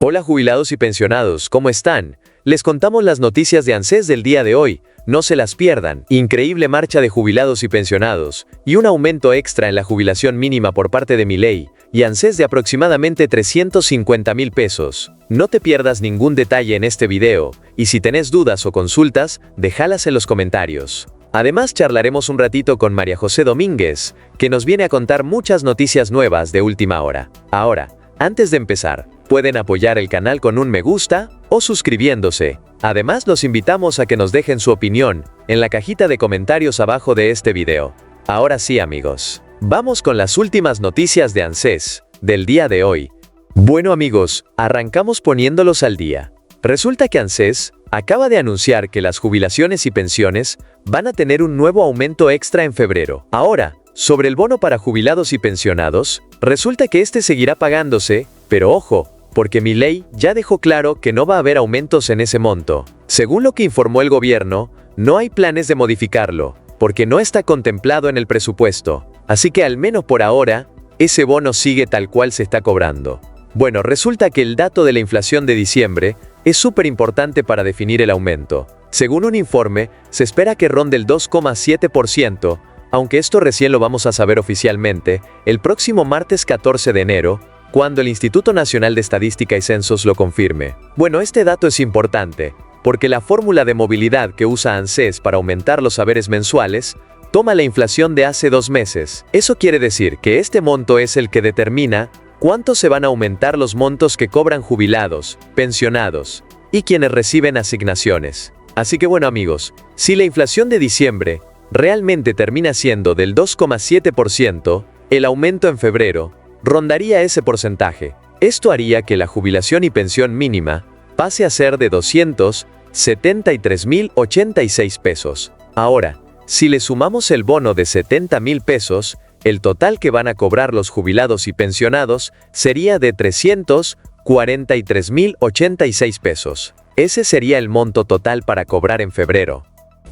Hola jubilados y pensionados, ¿cómo están? Les contamos las noticias de ANSES del día de hoy, no se las pierdan. Increíble marcha de jubilados y pensionados, y un aumento extra en la jubilación mínima por parte de Milei, y ANSES de aproximadamente 350,000 pesos. No te pierdas ningún detalle en este video, y si tenés dudas o consultas, déjalas en los comentarios. Además charlaremos un ratito con María José Domínguez, que nos viene a contar muchas noticias nuevas de última hora. Ahora, antes de empezar, pueden apoyar el canal con un me gusta o suscribiéndose. Además, los invitamos a que nos dejen su opinión en la cajita de comentarios abajo de este video. Ahora sí, amigos, vamos con las últimas noticias de ANSES del día de hoy. Bueno, amigos, arrancamos poniéndolos al día. Resulta que ANSES acaba de anunciar que las jubilaciones y pensiones van a tener un nuevo aumento extra en febrero. Ahora, sobre el bono para jubilados y pensionados, resulta que este seguirá pagándose, pero ojo, porque Milei ya dejó claro que no va a haber aumentos en ese monto. Según lo que informó el gobierno, no hay planes de modificarlo, porque no está contemplado en el presupuesto. Así que al menos por ahora, ese bono sigue tal cual se está cobrando. Bueno, resulta que el dato de la inflación de diciembre es súper importante para definir el aumento. Según un informe, se espera que ronde el 2,7%, aunque esto recién lo vamos a saber oficialmente, el próximo martes 14 de enero, cuando el Instituto Nacional de Estadística y Censos lo confirme. Bueno, este dato es importante, porque la fórmula de movilidad que usa ANSES para aumentar los haberes mensuales, toma la inflación de hace 2 meses. Eso quiere decir que este monto es el que determina cuánto se van a aumentar los montos que cobran jubilados, pensionados y quienes reciben asignaciones. Así que bueno, amigos, si la inflación de diciembre realmente termina siendo del 2,7%, el aumento en febrero rondaría ese porcentaje. Esto haría que la jubilación y pensión mínima pase a ser de 273,086 pesos. Ahora, si le sumamos el bono de 70,000 pesos, el total que van a cobrar los jubilados y pensionados sería de 343,086 pesos. Ese sería el monto total para cobrar en febrero.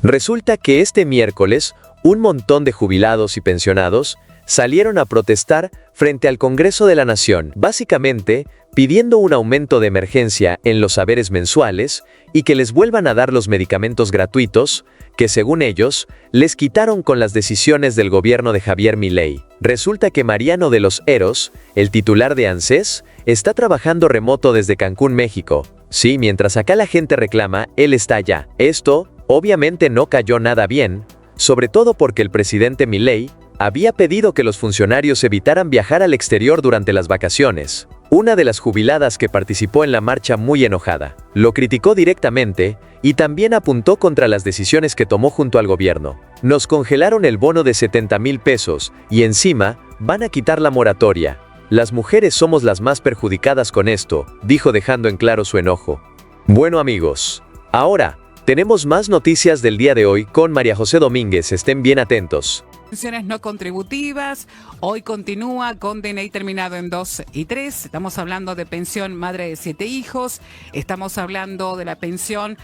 Resulta que este miércoles, un montón de jubilados y pensionados salieron a protestar frente al Congreso de la Nación, básicamente pidiendo un aumento de emergencia en los haberes mensuales y que les vuelvan a dar los medicamentos gratuitos que, según ellos, les quitaron con las decisiones del gobierno de Javier Milei. Resulta que Mariano de los Heros, el titular de ANSES, está trabajando remoto desde Cancún, México. Sí, mientras acá la gente reclama, él está allá. Esto, obviamente, no cayó nada bien, sobre todo porque el presidente Milei había pedido que los funcionarios evitaran viajar al exterior durante las vacaciones. Una de las jubiladas que participó en la marcha, muy enojada, lo criticó directamente y también apuntó contra las decisiones que tomó junto al gobierno. Nos congelaron el bono de 70,000 pesos y encima van a quitar la moratoria. Las mujeres somos las más perjudicadas con esto, dijo, dejando en claro su enojo. Bueno, amigos, ahora tenemos más noticias del día de hoy con María José Domínguez, estén bien atentos. Pensiones no contributivas, hoy continúa con DNI terminado en 2 y 3, estamos hablando de pensión madre de 7 hijos, estamos hablando de la pensión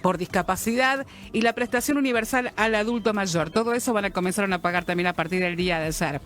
por discapacidad y la prestación universal al adulto mayor. Todo eso van a comenzar a pagar también a partir del día de ayer.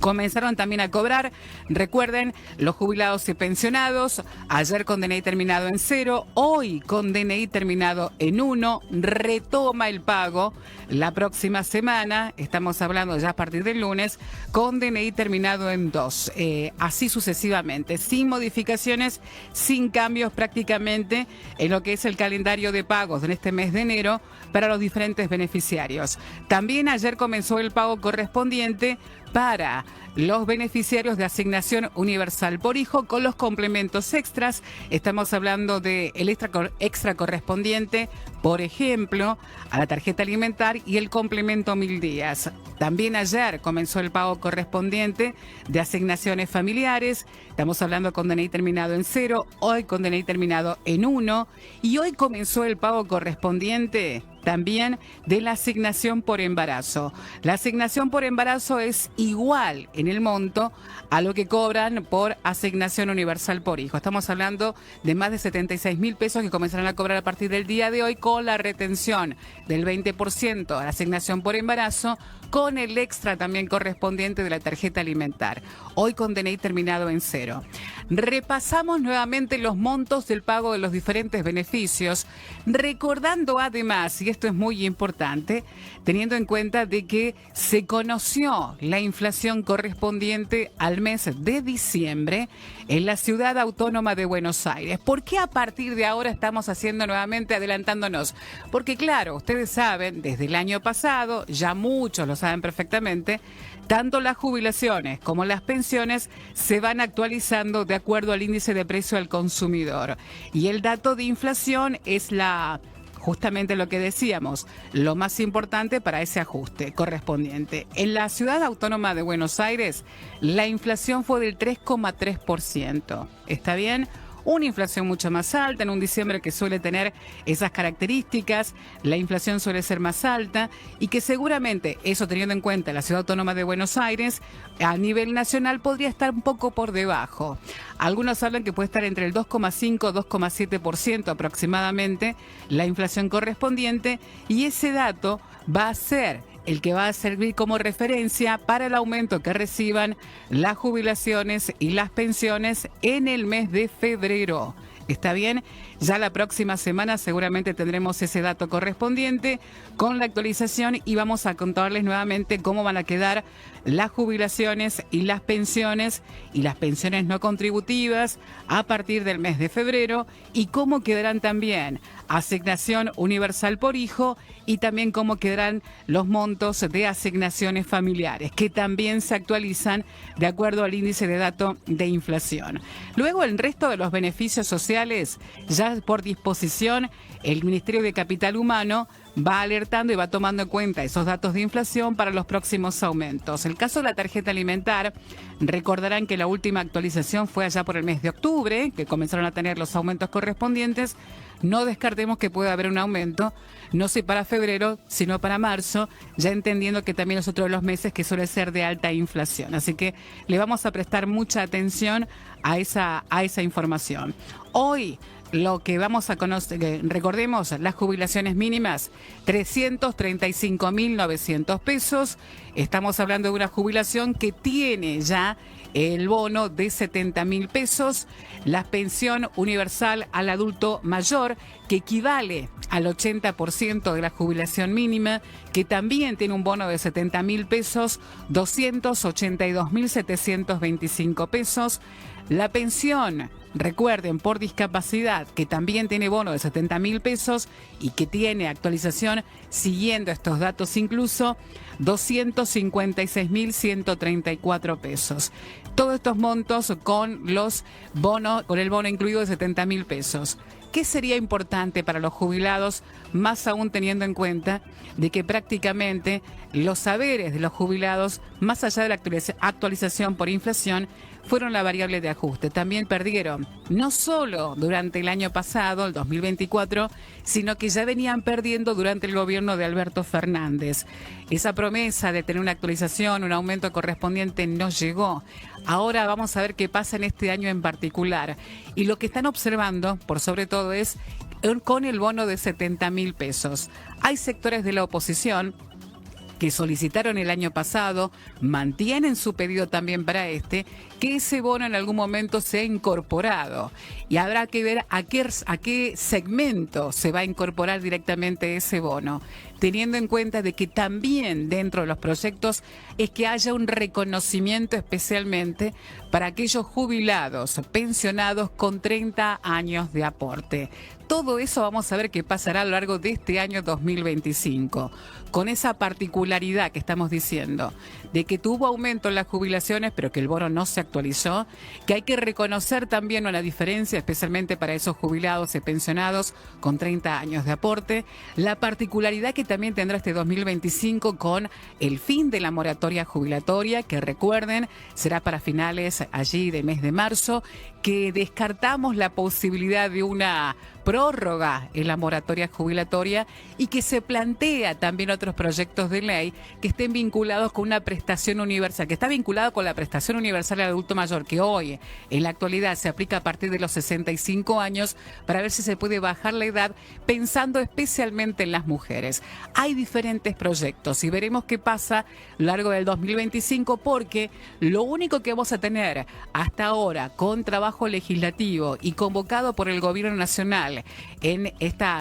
Comenzaron también a cobrar, recuerden, los jubilados y pensionados, ayer con DNI terminado en 0, hoy con DNI terminado en 1, retoma el pago la próxima semana, estamos hablando ya a partir del lunes, con DNI terminado en 2, así sucesivamente, sin modificaciones, sin cambios prácticamente en lo que es el calendario de pagos en este mes de enero para los diferentes beneficiarios. También ayer comenzó el pago correspondiente para los beneficiarios de asignación universal por hijo con los complementos extras. Estamos hablando del extra correspondiente, por ejemplo, a la tarjeta alimentar y el complemento 1000 días. También ayer comenzó el pago correspondiente de asignaciones familiares. Estamos hablando con DNI terminado en 0, hoy con DNI terminado en 1 y hoy comenzó el pago correspondiente también de la asignación por embarazo. La asignación por embarazo es igual en el monto a lo que cobran por asignación universal por hijo. Estamos hablando de más de 76.000 pesos que comenzarán a cobrar a partir del día de hoy, con la retención del 20% a la asignación por embarazo, con el extra también correspondiente de la tarjeta alimentar. Hoy con DNI terminado en 0. Repasamos nuevamente los montos del pago de los diferentes beneficios, recordando además, y esto es muy importante, teniendo en cuenta de que se conoció la inflación correspondiente al mes de diciembre en la Ciudad Autónoma de Buenos Aires. ¿Por qué a partir de ahora estamos haciendo nuevamente, adelantándonos? Porque claro, ustedes saben, desde el año pasado, ya muchos lo saben perfectamente, tanto las jubilaciones como las pensiones se van actualizando de acuerdo al índice de precio al consumidor. Y el dato de inflación es justamente lo que decíamos, lo más importante para ese ajuste correspondiente. En la Ciudad Autónoma de Buenos Aires, la inflación fue del 3,3%. ¿Está bien? Una inflación mucho más alta en un diciembre que suele tener esas características, la inflación suele ser más alta y que seguramente, eso teniendo en cuenta la Ciudad Autónoma de Buenos Aires, a nivel nacional podría estar un poco por debajo. Algunos hablan que puede estar entre el 2,5-2,7% aproximadamente la inflación correspondiente, y ese dato va a ser el que va a servir como referencia para el aumento que reciban las jubilaciones y las pensiones en el mes de febrero. ¿Está bien? Ya la próxima semana seguramente tendremos ese dato correspondiente con la actualización y vamos a contarles nuevamente cómo van a quedar las jubilaciones y las pensiones no contributivas a partir del mes de febrero, y cómo quedarán también asignación universal por hijo y también cómo quedarán los montos de asignaciones familiares, que también se actualizan de acuerdo al índice de dato de inflación. Luego, el resto de los beneficios sociales, ya por disposición, el Ministerio de Capital Humano va alertando y va tomando en cuenta esos datos de inflación para los próximos aumentos. El caso de la tarjeta alimentar, recordarán que la última actualización fue allá por el mes de octubre, que comenzaron a tener los aumentos correspondientes. No descartemos que pueda haber un aumento, no sé para febrero, sino para marzo, ya entendiendo que también es otro de los meses que suele ser de alta inflación. Así que le vamos a prestar mucha atención a esa información. Hoy, lo que vamos a conocer, recordemos, las jubilaciones mínimas, 335.900 pesos. Estamos hablando de una jubilación que tiene ya el bono de 70.000 pesos, la pensión universal al adulto mayor, que equivale al 80% de la jubilación mínima, que también tiene un bono de 70.000 pesos, 282.725 pesos. La pensión, recuerden, por discapacidad, que también tiene bono de 70.000 pesos y que tiene actualización siguiendo estos datos incluso, 256.134 pesos. Todos estos montos con los bonos, con el bono incluido de 70.000 pesos. ¿Qué sería importante para los jubilados, más aún teniendo en cuenta de que prácticamente los saberes de los jubilados, más allá de la actualización por inflación, fueron la variable de ajuste? También perdieron, no solo durante el año pasado, el 2024, sino que ya venían perdiendo durante el gobierno de Alberto Fernández. Esa promesa de tener una actualización, un aumento correspondiente, no llegó. Ahora vamos a ver qué pasa en este año en particular. Y lo que están observando, por sobre todo, es con el bono de 70.000 pesos. Hay sectores de la oposición que solicitaron el año pasado, mantienen su pedido también para que ese bono en algún momento sea incorporado. Y habrá que ver a qué segmento se va a incorporar directamente ese bono, teniendo en cuenta de que también dentro de los proyectos es que haya un reconocimiento especialmente para aquellos jubilados, pensionados con 30 años de aporte. Todo eso vamos a ver qué pasará a lo largo de este año 2025, con esa particularidad que estamos diciendo, de que tuvo aumento en las jubilaciones, pero que el bono no se actualizó, que hay que reconocer también una diferencia, especialmente para esos jubilados y pensionados con 30 años de aporte, la particularidad que también tendrá este 2025 con el fin de la moratoria jubilatoria, que recuerden, será para finales allí de mes de marzo, que descartamos la posibilidad de una prórroga en la moratoria jubilatoria y que se plantea también otros proyectos de ley que estén vinculados con una prestación universal, que está vinculado con la prestación universal al adulto mayor, que hoy en la actualidad se aplica a partir de los 65 años, para ver si se puede bajar la edad, pensando especialmente en las mujeres. Hay diferentes proyectos y veremos qué pasa a lo largo del 2025, porque lo único que vamos a tener hasta ahora con trabajo legislativo y convocado por el Gobierno Nacional en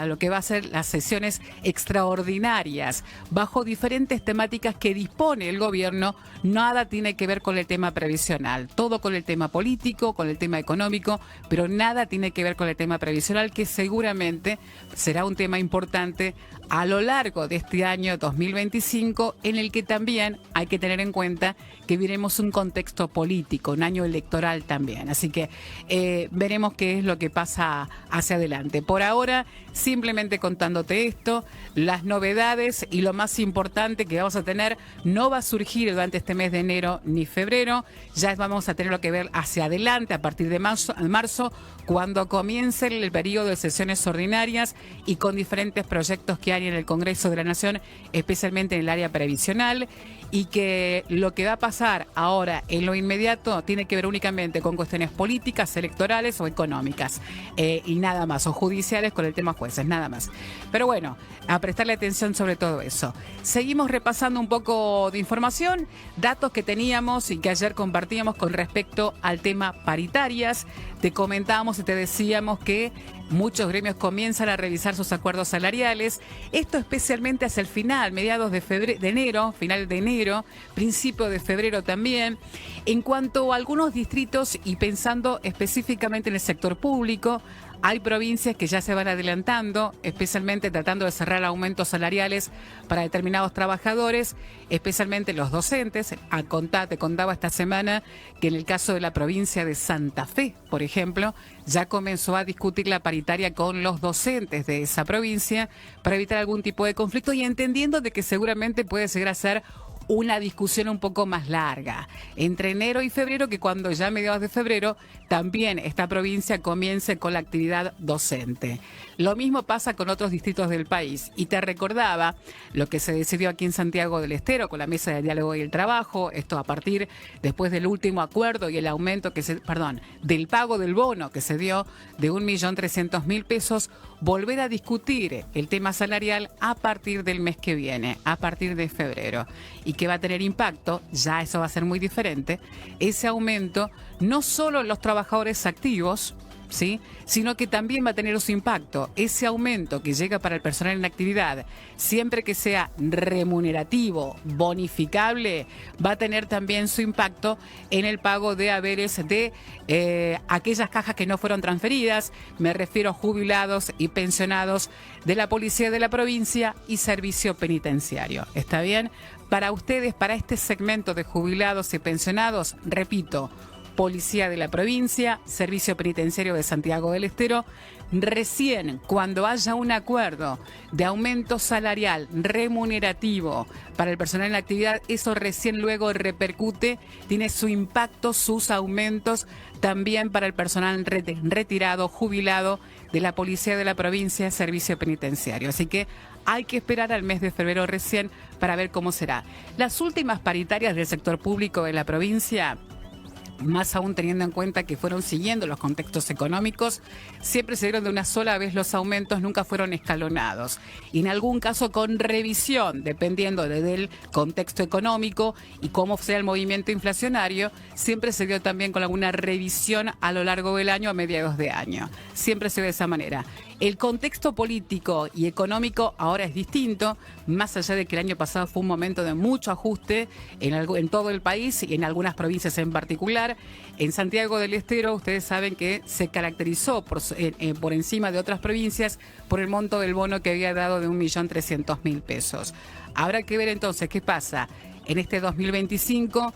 lo que va a ser las sesiones extraordinarias bajo diferentes temáticas que dispone el gobierno, nada tiene que ver con el tema previsional, todo con el tema político, con el tema económico, pero nada tiene que ver con el tema previsional, que seguramente será un tema importante a lo largo de este año 2025, en el que también hay que tener en cuenta que veremos un contexto político, un año electoral también. Así que veremos qué es lo que pasa hacia adelante. Por ahora, simplemente contándote esto, las novedades y lo más importante que vamos a tener no va a surgir durante este mes de enero ni febrero. Ya vamos a tener lo que ver hacia adelante a partir de marzo, cuando comience el periodo de sesiones ordinarias y con diferentes proyectos que hay en el Congreso de la Nación, especialmente en el área previsional, y que lo que va a pasar ahora en lo inmediato tiene que ver únicamente con cuestiones políticas, electorales o económicas, y nada más, o judiciales con el tema jueces, nada más. Pero bueno, a prestarle atención sobre todo eso. Seguimos repasando un poco de información, datos que teníamos y que ayer compartíamos con respecto al tema paritarias. Te comentábamos y te decíamos que muchos gremios comienzan a revisar sus acuerdos salariales. Esto especialmente hacia el final, mediados de enero, final de enero, principio de febrero también. En cuanto a algunos distritos y pensando específicamente en el sector público, hay provincias que ya se van adelantando, especialmente tratando de cerrar aumentos salariales para determinados trabajadores, especialmente los docentes. Te contaba esta semana que en el caso de la provincia de Santa Fe, por ejemplo, ya comenzó a discutir la paritaria con los docentes de esa provincia para evitar algún tipo de conflicto y entendiendo de que seguramente puede llegar a ser una discusión un poco más larga entre enero y febrero, que cuando ya a mediados de febrero también esta provincia comience con la actividad docente. Lo mismo pasa con otros distritos del país. Y te recordaba lo que se decidió aquí en Santiago del Estero con la Mesa de Diálogo y el Trabajo, esto a partir después del último acuerdo y el aumento del pago del bono que se dio de 1.300.000 pesos, volver a discutir el tema salarial a partir del mes que viene, a partir de febrero. Y que va a tener impacto, ya eso va a ser muy diferente, ese aumento no solo en los trabajadores activos, ¿sí?, sino que también va a tener su impacto. Ese aumento que llega para el personal en actividad, siempre que sea remunerativo, bonificable, va a tener también su impacto en el pago de haberes de aquellas cajas que no fueron transferidas. Me refiero a jubilados y pensionados de la Policía de la Provincia y Servicio Penitenciario. ¿Está bien? Para ustedes, para este segmento de jubilados y pensionados, repito, Policía de la Provincia, Servicio Penitenciario de Santiago del Estero, recién cuando haya un acuerdo de aumento salarial remunerativo para el personal en la actividad, eso recién luego repercute, tiene su impacto, sus aumentos también para el personal retirado, jubilado de la Policía de la Provincia, Servicio Penitenciario. Así que hay que esperar al mes de febrero recién para ver cómo será. Las últimas paritarias del sector público de la provincia, más aún teniendo en cuenta que fueron siguiendo los contextos económicos, siempre se dieron de una sola vez los aumentos, nunca fueron escalonados. Y en algún caso con revisión, dependiendo del contexto económico y cómo sea el movimiento inflacionario, siempre se dio también con alguna revisión a lo largo del año, a mediados de año. Siempre se ve de esa manera. El contexto político y económico ahora es distinto, más allá de que el año pasado fue un momento de mucho ajuste en todo el país y en algunas provincias en particular. En Santiago del Estero, ustedes saben que se caracterizó por encima de otras provincias por el monto del bono que había dado de 1.300.000 pesos. Habrá que ver entonces qué pasa en este 2025.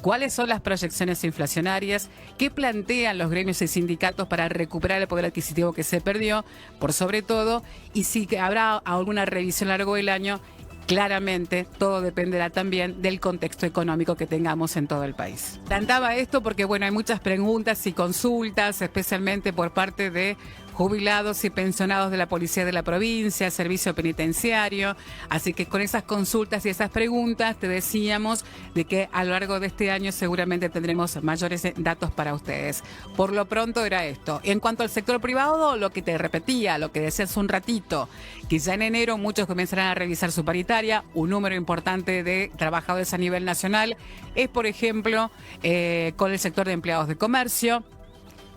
¿Cuáles son las proyecciones inflacionarias? ¿Qué plantean los gremios y sindicatos para recuperar el poder adquisitivo que se perdió? Por sobre todo, y si habrá alguna revisión a lo largo del año. Claramente, todo dependerá también del contexto económico que tengamos en todo el país. Plantaba esto porque, bueno, hay muchas preguntas y consultas, especialmente por parte de jubilados y pensionados de la Policía de la Provincia, Servicio Penitenciario. Así que con esas consultas y esas preguntas te decíamos de que a lo largo de este año seguramente tendremos mayores datos para ustedes. Por lo pronto era esto. En cuanto al sector privado, lo que te repetía, lo que decía hace un ratito, que ya en enero muchos comenzarán a revisar su paritaria. Un número importante de trabajadores a nivel nacional es, por ejemplo, con el sector de empleados de comercio.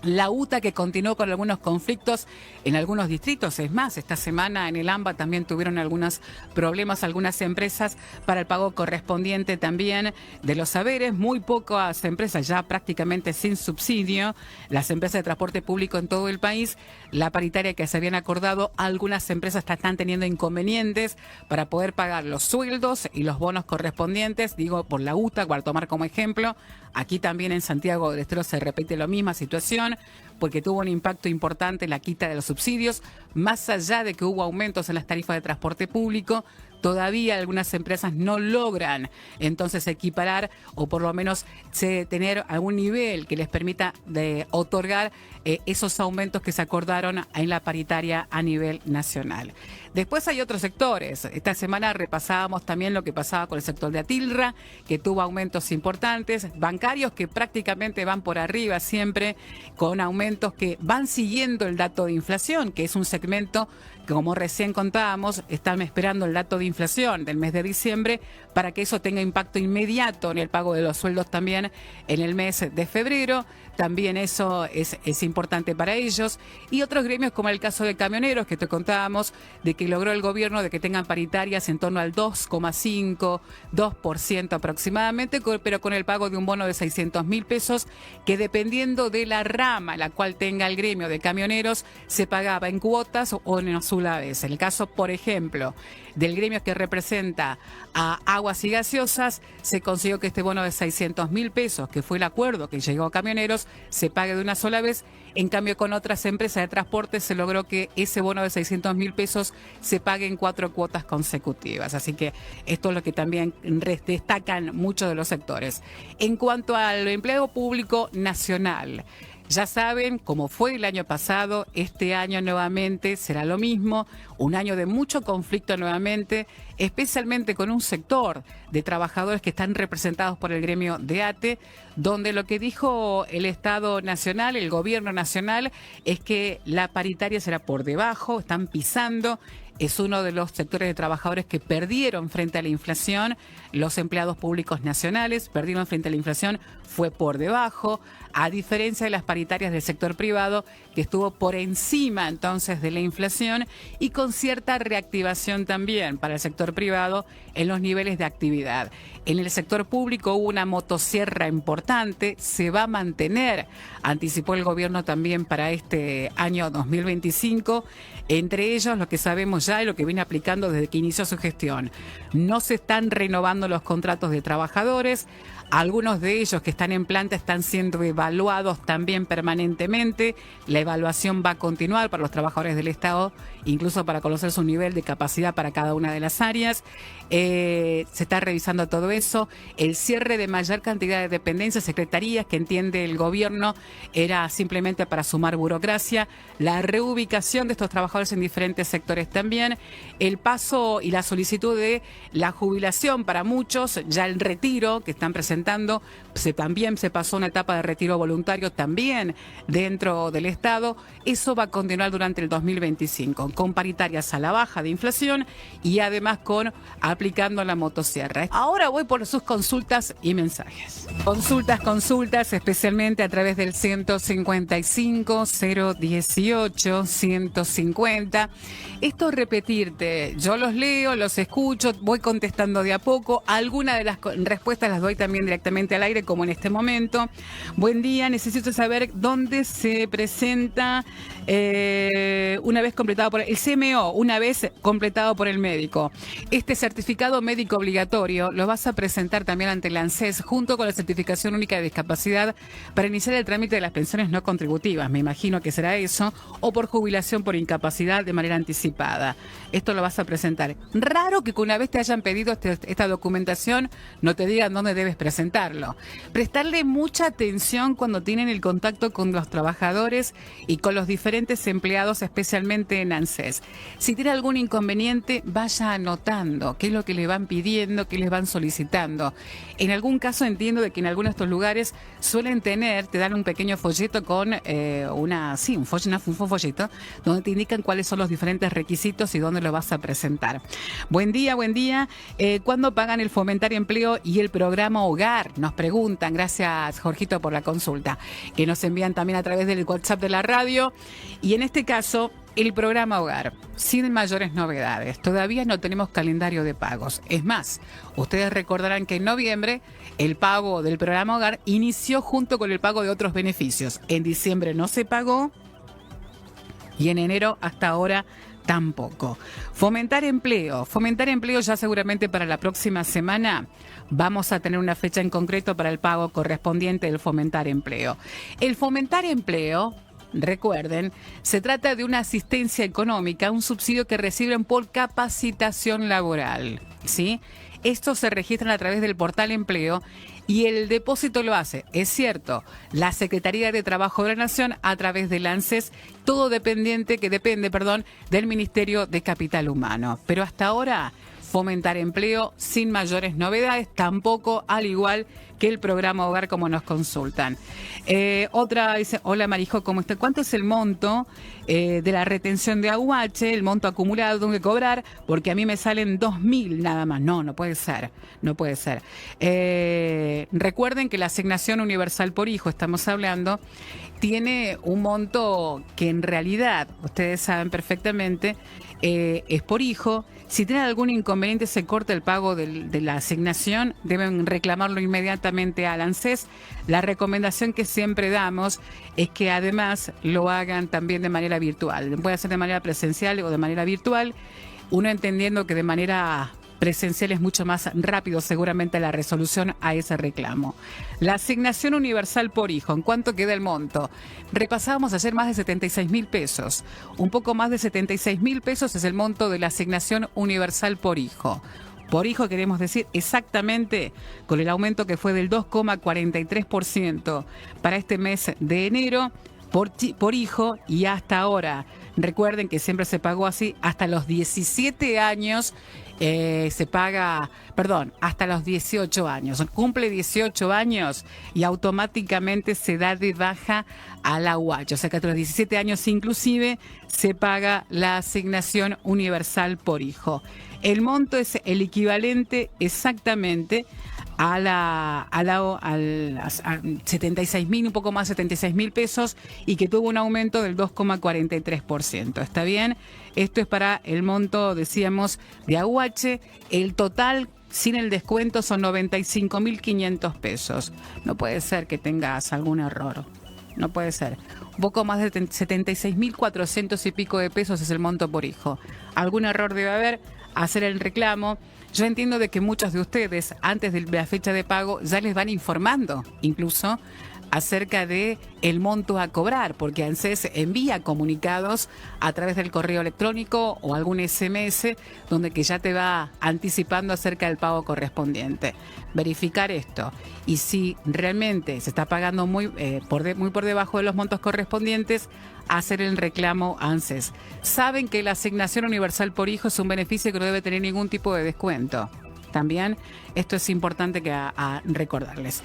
La UTA, que continuó con algunos conflictos en algunos distritos. Es más, esta semana en el AMBA también tuvieron algunos problemas algunas empresas para el pago correspondiente también de los saberes. Muy pocas empresas ya prácticamente sin subsidio. Las empresas de transporte público en todo el país, la paritaria que se habían acordado, algunas empresas están teniendo inconvenientes para poder pagar los sueldos y los bonos correspondientes. Digo, por la UTA, para tomar como ejemplo. Aquí también en Santiago del Estero se repite la misma situación, porque tuvo un impacto importante en la quita de los subsidios, más allá de que hubo aumentos en las tarifas de transporte público. Todavía algunas empresas no logran entonces equiparar o por lo menos tener algún nivel que les permita de otorgar esos aumentos que se acordaron en la paritaria a nivel nacional. Después hay otros sectores. Esta semana repasábamos también lo que pasaba con el sector de Atilra, que tuvo aumentos importantes, bancarios que prácticamente van por arriba siempre, con aumentos que van siguiendo el dato de inflación, que es un segmento que, como recién contábamos, están esperando el dato de inflación del mes de diciembre para que eso tenga impacto inmediato en el pago de los sueldos también en el mes de febrero. También eso es importante para ellos. Y otros gremios, como el caso de camioneros, que te contábamos, de que logró el gobierno de que tengan paritarias en torno al 2,5, 2% aproximadamente, pero con el pago de un bono de 600.000 pesos, que dependiendo de la rama la cual tenga el gremio de camioneros, se pagaba en cuotas o en azulaves. En el caso, por ejemplo, del gremio que representa a aguas y gaseosas, se consiguió que este bono de 600.000 pesos, que fue el acuerdo que llegó a camioneros, se pague de una sola vez. En cambio, con otras empresas de transporte se logró que ese bono de 600.000 pesos se pague en 4 cuotas consecutivas. Así que esto es lo que también destacan muchos de los sectores. En cuanto al empleo público nacional, ya saben, como fue el año pasado, este año nuevamente será lo mismo, un año de mucho conflicto nuevamente, especialmente con un sector de trabajadores que están representados por el gremio de ATE, donde lo que dijo el Estado Nacional, el Gobierno Nacional, es que la paritaria será por debajo, están pisando. Es uno de los sectores de trabajadores que perdieron frente a la inflación. Los empleados públicos nacionales perdieron frente a la inflación, fue por debajo, a diferencia de las paritarias del sector privado, que estuvo por encima entonces de la inflación y con cierta reactivación también para el sector privado en los niveles de actividad. En el sector público hubo una motosierra importante, se va a mantener, anticipó el gobierno también para este año 2025, entre ellos lo que sabemos ya y lo que viene aplicando desde que inició su gestión. No se están renovando los contratos de trabajadores, algunos de ellos que están en planta están siendo evaluados también permanentemente. La evaluación va a continuar para los trabajadores del Estado, incluso para conocer su nivel de capacidad para cada una de las áreas. Se está revisando todo eso. El cierre de mayor cantidad de dependencias, secretarías, que entiende el gobierno, era simplemente para sumar burocracia. La reubicación de estos trabajadores en diferentes sectores también. El paso y la solicitud de la jubilación para muchos, ya el retiro que están presentando, también se pasó una etapa de retiro voluntario también dentro del Estado. Eso va a continuar durante el 2025, con paritarias a la baja de inflación y además aplicando la motosierra. Ahora voy por sus consultas y mensajes. Consultas, especialmente a través del 155 018 150. Esto repetirte, yo los leo, los escucho, voy contestando de a poco. Algunas de las respuestas las doy también directamente al aire, como en este momento. Buen día, necesito saber dónde se presenta una vez completado por el CMO, una vez completado por el médico. Este certificado médico obligatorio lo vas a presentar también ante el ANSES junto con la certificación única de discapacidad para iniciar el trámite de las pensiones no contributivas. Me imagino que será eso, o por jubilación por incapacidad de manera anticipada. Esto lo vas a presentar. Raro que una vez te hayan pedido esta documentación no te digan dónde debes presentar. presentarlo. Prestarle mucha atención cuando tienen el contacto con los trabajadores y con los diferentes empleados, especialmente en ANSES. Si tiene algún inconveniente, vaya anotando qué es lo que le van pidiendo, qué les van solicitando. En algún caso entiendo de que en algunos de estos lugares suelen te dan un pequeño folleto con un folleto donde te indican cuáles son los diferentes requisitos y dónde lo vas a presentar. Buen día, buen día. ¿Cuándo pagan el Fomentar Empleo y el programa Hogar? Nos preguntan. Gracias, Jorgito, por la consulta, que nos envían también a través del WhatsApp de la radio. Y en este caso, el programa Hogar, sin mayores novedades. Todavía no tenemos calendario de pagos. Es más, ustedes recordarán que en noviembre el pago del programa Hogar inició junto con el pago de otros beneficios. En diciembre no se pagó y en enero hasta ahora tampoco. Fomentar empleo ya seguramente para la próxima semana vamos a tener una fecha en concreto para el pago correspondiente del Fomentar Empleo. El Fomentar Empleo, recuerden, se trata de una asistencia económica, un subsidio que reciben por capacitación laboral, ¿sí? Estos se registran a través del portal Empleo y el depósito lo hace, es cierto, la Secretaría de Trabajo de la Nación a través del ANSES, todo depende del Ministerio de Capital Humano. Pero hasta ahora, Fomentar Empleo sin mayores novedades, tampoco al igual que el programa Hogar como nos consultan. Otra dice, hola Marijo, ¿cómo está? ¿Cuánto es el monto de la retención de AUH, el monto acumulado tengo que cobrar? Porque a mí me salen 2.000 nada más. No puede ser, no puede ser. Recuerden que la asignación universal por hijo, estamos hablando, tiene un monto que en realidad, ustedes saben perfectamente, es por hijo. Si tienen algún inconveniente, se corta el pago de la asignación, deben reclamarlo inmediatamente al ANSES. La recomendación que siempre damos es que además lo hagan también de manera virtual. Puede ser de manera presencial o de manera virtual, uno entendiendo que de manera presencial es mucho más rápido seguramente la resolución a ese reclamo. La asignación universal por hijo, ¿en cuánto queda el monto? Repasábamos ayer más de 76.000 pesos. Un poco más de 76.000 pesos es el monto de la asignación universal por hijo. Por hijo queremos decir exactamente con el aumento que fue del 2,43% para este mes de enero por hijo y hasta ahora. Recuerden que siempre se pagó así hasta los 17 años. Hasta los 18 años. Cumple 18 años y automáticamente se da de baja a la UH. O sea que hasta los 17 años inclusive se paga la asignación universal por hijo. El monto es el equivalente exactamente a 76.000, un poco más de 76.000 pesos y que tuvo un aumento del 2,43%. ¿Está bien? Esto es para el monto, decíamos, de AUH. El total sin el descuento son 95.500 pesos. No puede ser que tengas algún error. No puede ser. Un poco más de 76.400 y pico de pesos es el monto por hijo. Algún error debe haber. Hacer el reclamo. Yo entiendo de que muchos de ustedes antes de la fecha de pago ya les van informando incluso acerca de el monto a cobrar, porque ANSES envía comunicados a través del correo electrónico o algún SMS donde que ya te va anticipando acerca del pago correspondiente. Verificar esto y si realmente se está pagando muy por debajo de los montos correspondientes, hacer el reclamo a ANSES. Saben que la asignación universal por hijo es un beneficio que no debe tener ningún tipo de descuento. También esto es importante a recordarles.